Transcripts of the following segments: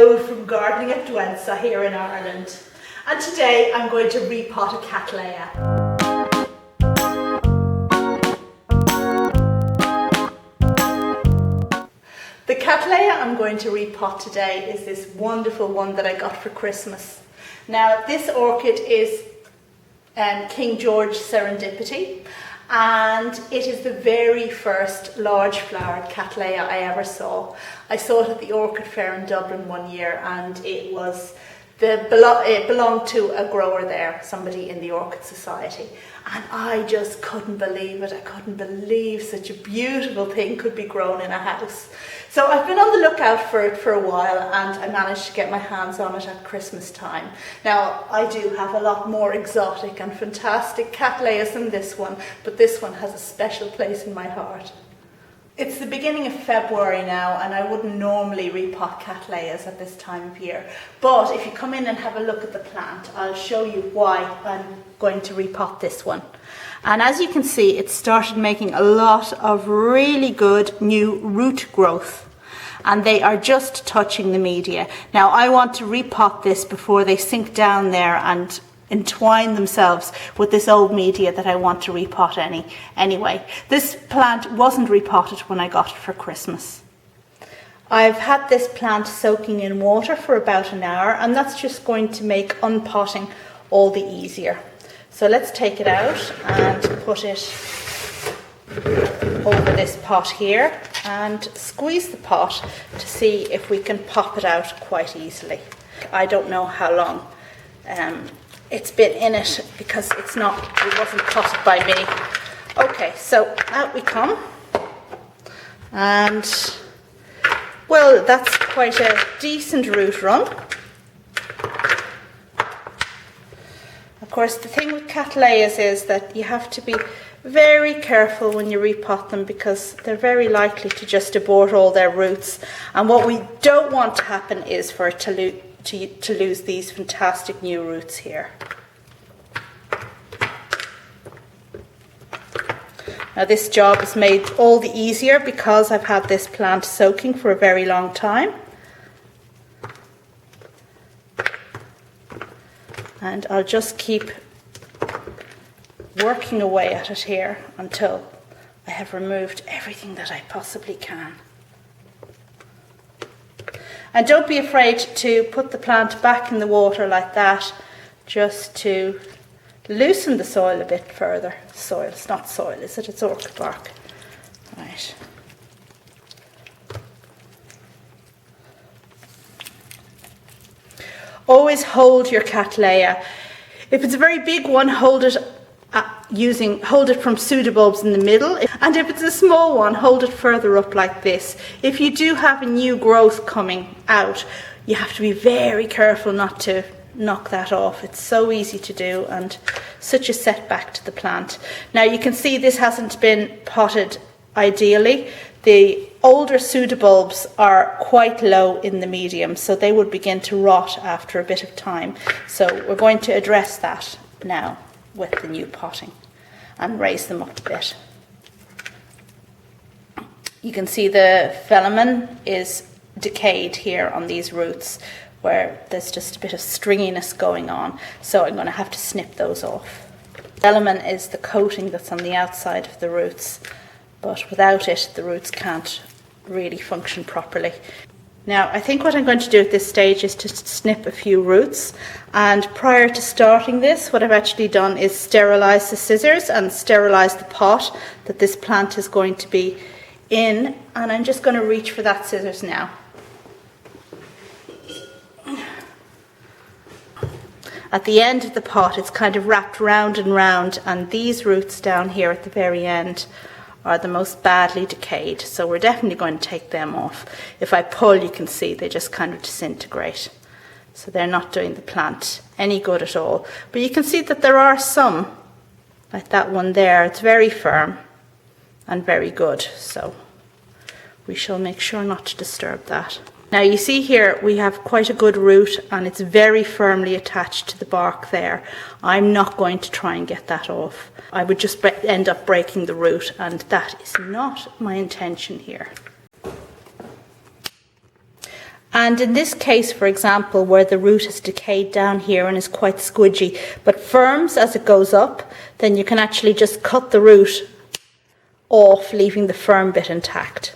Joe from Gardening at Dwensa here in Ireland, and today I'm going to repot a Cattleya. The Cattleya I'm going to repot today is this wonderful one that I got for Christmas. Now this orchid is King Serendipity, and it is the very first large flowered Cattleya I ever saw. I saw it at the orchid fair in Dublin one year, and it belonged to a grower there, somebody in the Orchid Society, and I just couldn't believe it. I couldn't believe such a beautiful thing could be grown in a house. So I've been on the lookout for it for a while, and I managed to get my hands on it at Christmas time. Now I do have a lot more exotic and fantastic Cattleyas than this one, but this one has a special place in my heart. It's the beginning of February now, and I wouldn't normally repot Cattleyas at this time of year. But if you come in and have a look at the plant, I'll show you why I'm going to repot this one. And as you can see, it started making a lot of really good new root growth, and they are just touching the media. Now I want to repot this before they sink down there and entwine themselves with this old media that I want to repot anyway. This plant wasn't repotted when I got it for Christmas. I've had this plant soaking in water for about an hour, and that's just going to make unpotting all the easier. So let's take it out and put it over this pot here and squeeze the pot to see if we can pop it out quite easily. I don't know how long it's been in it because it wasn't potted by me. Okay, so out we come, and well, that's quite a decent root run. Of course, the thing with Cattleyas is that you have to be very careful when you repot them, because they're very likely to just abort all their roots, and what we don't want to happen is for it to lose these fantastic new roots here. Now this job is made all the easier because I've had this plant soaking for a very long time. And I'll just keep working away at it here until I have removed everything that I possibly can. And don't be afraid to put the plant back in the water like that, just to loosen the soil a bit further. Soil, it's not soil, is it? It's orchid bark. Right. Always hold your Cattleya. If it's a very big one, hold it from pseudobulbs in the middle, and if it's a small one, hold it further up like this. If you do have a new growth coming out, you have to be very careful not to knock that off. It's so easy to do and such a setback to the plant. Now you can see this hasn't been potted ideally. The older pseudobulbs are quite low in the medium, so they would begin to rot after a bit of time. So we're going to address that now with the new potting and raise them up a bit. You can see the velamen is decayed here on these roots, where there's just a bit of stringiness going on, so I'm going to have to snip those off. Velamen is the coating that's on the outside of the roots, but without it the roots can't really function properly. Now I think what I'm going to do at this stage is to snip a few roots, and prior to starting this, what I've actually done is sterilize the scissors and sterilize the pot that this plant is going to be in, and I'm just going to reach for that scissors now. At the end of the pot it's kind of wrapped round and round, and these roots down here at the very end are the most badly decayed, so we're definitely going to take them off. If I pull, you can see they just kind of disintegrate, so they're not doing the plant any good at all. But you can see that there are some, like that one there, it's very firm and very good, so we shall make sure not to disturb that. Now you see here we have quite a good root, and it's very firmly attached to the bark there. I'm not going to try and get that off. I would just end up breaking the root, and that is not my intention here. And in this case, for example, where the root has decayed down here and is quite squidgy, but firms as it goes up, then you can actually just cut the root off, leaving the firm bit intact.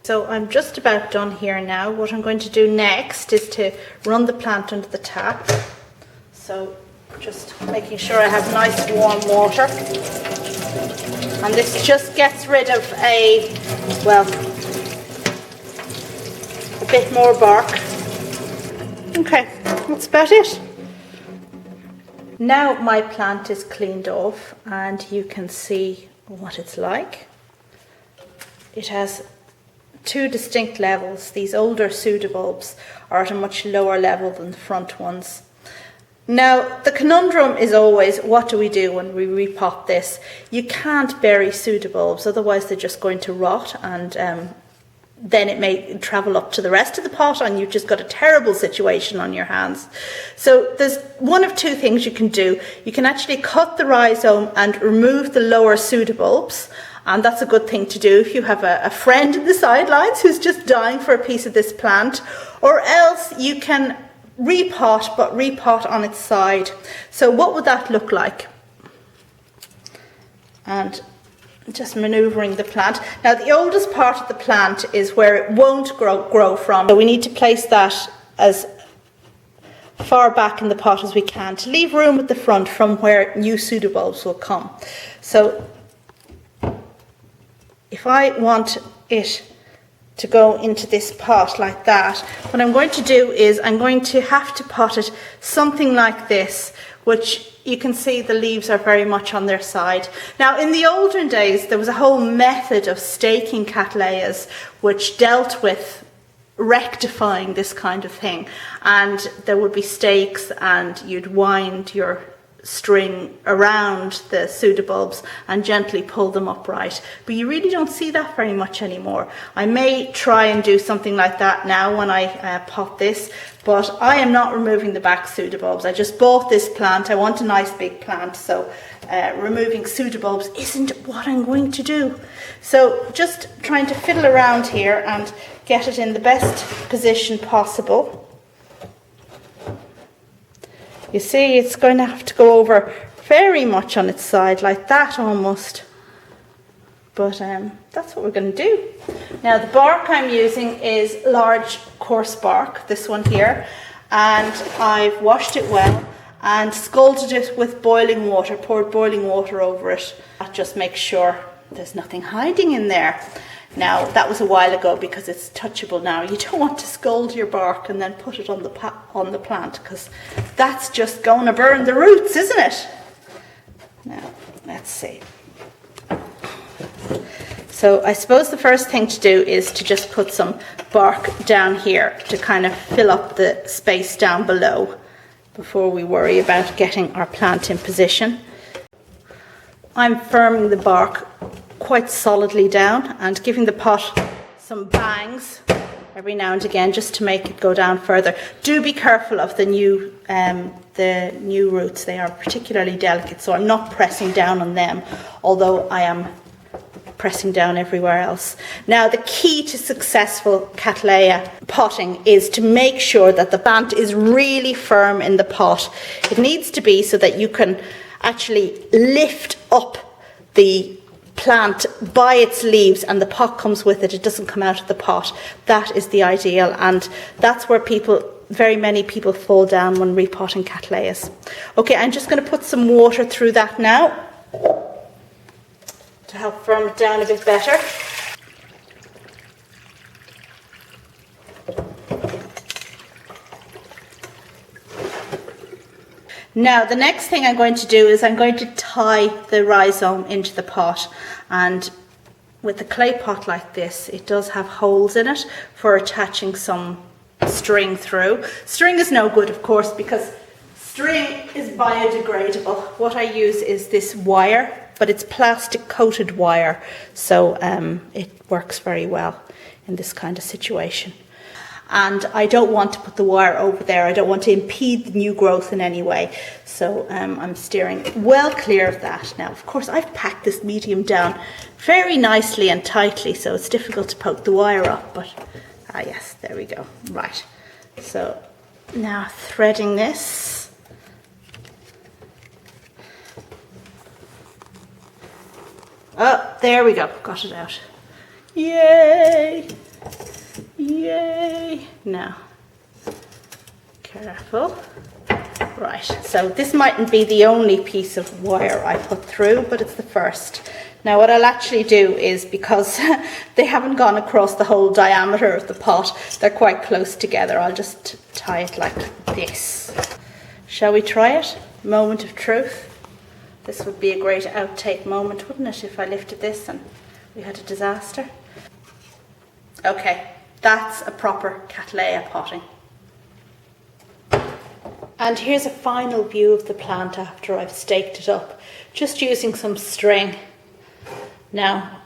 So I'm just about done here now. What I'm going to do next is to run the plant under the tap. So just making sure I have nice warm water. And this just gets rid of a bit more bark. Okay, that's about it. Now my plant is cleaned off and you can see what it's like. It has two distinct levels. These older pseudobulbs are at a much lower level than the front ones. Now, the conundrum is always, what do we do when we repot this? You can't bury pseudobulbs, otherwise they're just going to rot, and then it may travel up to the rest of the pot and you've just got a terrible situation on your hands. So there's one of two things you can do. You can actually cut the rhizome and remove the lower pseudobulbs, and that's a good thing to do if you have a friend in the sidelines who's just dying for a piece of this plant. Or else you can repot, but repot on its side. So what would that look like? And just manoeuvring the plant. Now the oldest part of the plant is where it won't grow from. So we need to place that as far back in the pot as we can to leave room at the front from where new pseudobulbs will come. So if I want it to go into this pot like that, what I'm going to do is I'm going to have to pot it something like this, which you can see the leaves are very much on their side. Now, in the olden days, there was a whole method of staking Cattleyas which dealt with rectifying this kind of thing. And there would be stakes and you'd wind your string around the pseudobulbs and gently pull them upright. But you really don't see that very much anymore. I may try and do something like that now when I pot this, but I am not removing the back pseudobulbs. I just bought this plant. I want a nice big plant, so removing pseudobulbs isn't what I'm going to do. So just trying to fiddle around here and get it in the best position possible. You see, it's going to have to go over very much on its side, like that almost. But that's what we're going to do. Now, the bark I'm using is large, coarse bark, this one here. And I've washed it well and scalded it with boiling water, poured boiling water over it. That just makes sure there's nothing hiding in there. Now, that was a while ago because it's touchable now. You don't want to scald your bark and then put it on the plant, because that's just going to burn the roots, isn't it? Now, let's see. So I suppose the first thing to do is to just put some bark down here to kind of fill up the space down below before we worry about getting our plant in position. I'm firming the bark quite solidly down and giving the pot some bangs every now and again just to make it go down further. Do be careful of the new roots. They are particularly delicate, so I'm not pressing down on them, although I am pressing down everywhere else. Now, the key to successful Cattleya potting is to make sure that the plant is really firm in the pot. It needs to be so that you can actually lift up the plant by its leaves and the pot comes with it. It doesn't come out of the pot. That is the ideal, and that's where very many people fall down when repotting Cattleyas. Okay, I'm just going to put some water through that now to help firm it down a bit better. Now, the next thing I'm going to do is I'm going to tie the rhizome into the pot, and with a clay pot like this, it does have holes in it for attaching some string through. String is no good, of course, because string is biodegradable. What I use is this wire, but it's plastic coated wire, so it works very well in this kind of situation. And I don't want to put the wire over there. I don't want to impede the new growth in any way. So I'm steering well clear of that. Now, of course, I've packed this medium down very nicely and tightly, so it's difficult to poke the wire up, but Ah yes, there we go. Right, so now threading this. Oh, there we go, got it out. Yay! Yay! Now, careful. Right, so this mightn't be the only piece of wire I put through, but it's the first. Now what I'll actually do is, because they haven't gone across the whole diameter of the pot, they're quite close together, I'll just tie it like this. Shall we try it? Moment of truth. This would be a great outtake moment, wouldn't it, if I lifted this and we had a disaster? Okay, that's a proper Cattleya potting. And here's a final view of the plant after I've staked it up, just using some string. Now,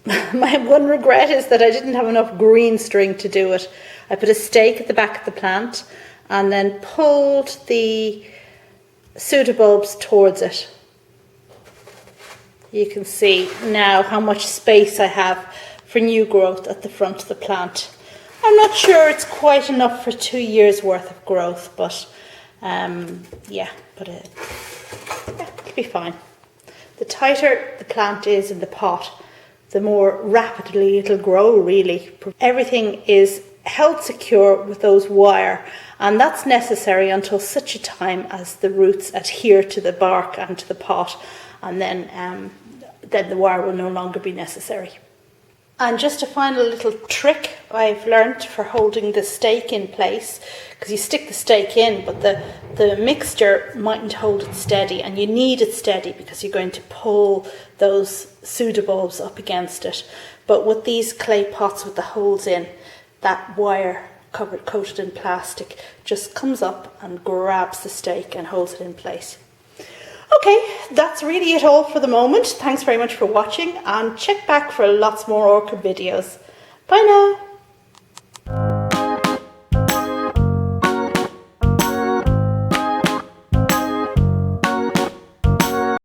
my one regret is that I didn't have enough green string to do it. I put a stake at the back of the plant and then pulled the pseudobulbs towards it. You can see now how much space I have for new growth at the front of the plant. I'm not sure it's quite enough for 2 years worth of growth, but yeah, it'll be fine. The tighter the plant is in the pot, the more rapidly it'll grow, really. Everything is held secure with those wire, and that's necessary until such a time as the roots adhere to the bark and to the pot, and then the wire will no longer be necessary. And just a final little trick I've learnt for holding the stake in place, because you stick the stake in, but the mixture mightn't hold it steady, and you need it steady because you're going to pull those pseudobulbs up against it. But with these clay pots with the holes in, that wire coated in plastic just comes up and grabs the stake and holds it in place. Okay, that's really it all for the moment. Thanks very much for watching, and check back for lots more orchid videos. Bye now.